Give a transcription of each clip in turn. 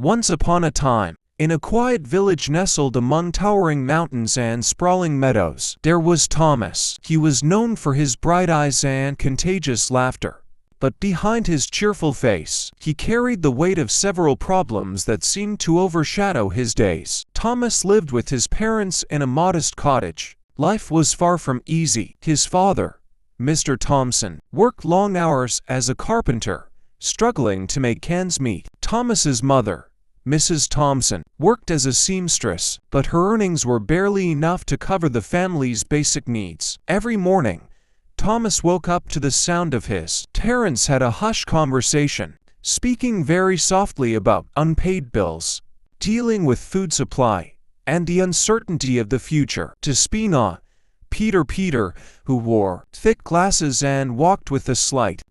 Once upon a time, in a quiet village nestled among towering mountains and sprawling meadows, there was Thomas. He was known for his bright eyes and contagious laughter. But behind his cheerful face, he carried the weight of several problems that seemed to overshadow his days. Thomas lived with his parents in a modest cottage. Life was far from easy. His father, Mr. Thompson, worked long hours as a carpenter, struggling to make ends meet. Thomas's mother, Mrs. Thompson, worked as a seamstress, but her earnings were barely enough to cover the family's basic needs. Every morning, Thomas woke up to the sound of his parents had a hushed conversation, speaking very softly about unpaid bills, dealing with food supply, and the uncertainty of the future. To Spina, Peter, who wore thick glasses and walked with a slight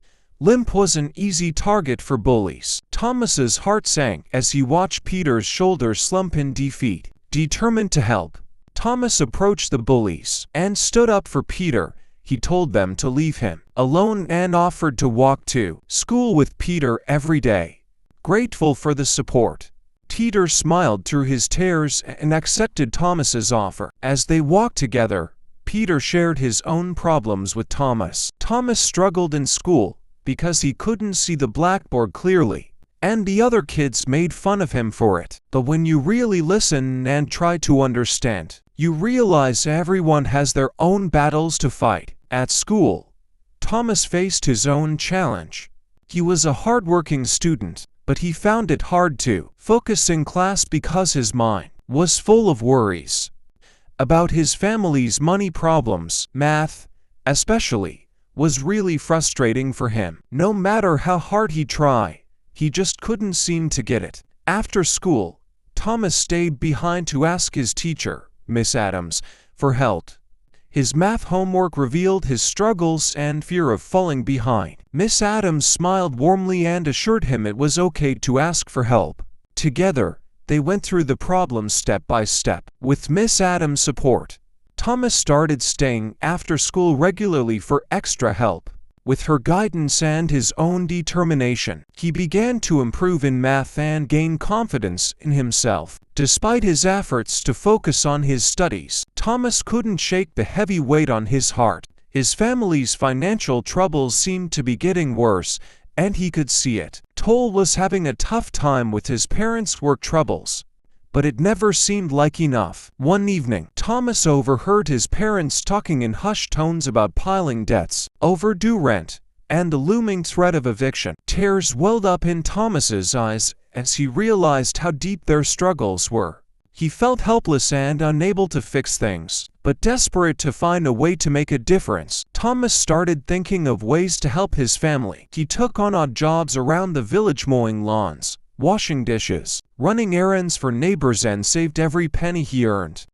limp, was an easy target for bullies. Thomas's heart sank as he watched Peter's shoulders slump in defeat. Determined to help, Thomas approached the bullies and stood up for Peter. He told them to leave him alone and offered to walk to school with Peter every day. Grateful for the support, Peter smiled through his tears and accepted Thomas's offer. As they walked together, Peter shared his own problems with Thomas. Thomas struggled in school because he couldn't see the blackboard clearly, and the other kids made fun of him for it. But when you really listen and try to understand, you realize everyone has their own battles to fight. At school, Thomas faced his own challenge. He was a hard-working student, but he found it hard to focus in class because his mind was full of worries about his family's money problems. Math, especially, was really frustrating for him. No matter how hard he tried, he just couldn't seem to get it. After school, Thomas stayed behind to ask his teacher, Miss Adams, for help. His math homework revealed his struggles and fear of falling behind. Miss Adams smiled warmly and assured him it was okay to ask for help. Together, they went through the problems step by step. With Miss Adams' support, Thomas started staying after school regularly for extra help. With her guidance and his own determination, he began to improve in math and gain confidence in himself. Despite his efforts to focus on his studies, Thomas couldn't shake the heavy weight on his heart. His family's financial troubles seemed to be getting worse, and he could see it. Toll was having a tough time with his parents' work troubles, but it never seemed like enough. One evening, Thomas overheard his parents talking in hushed tones about piling debts, overdue rent, and the looming threat of eviction. Tears welled up in Thomas's eyes as he realized how deep their struggles were. He felt helpless and unable to fix things, but desperate to find a way to make a difference. Thomas started thinking of ways to help his family. He took on odd jobs around the village, mowing lawns, washing dishes, running errands for neighbors, and saved every penny he earned.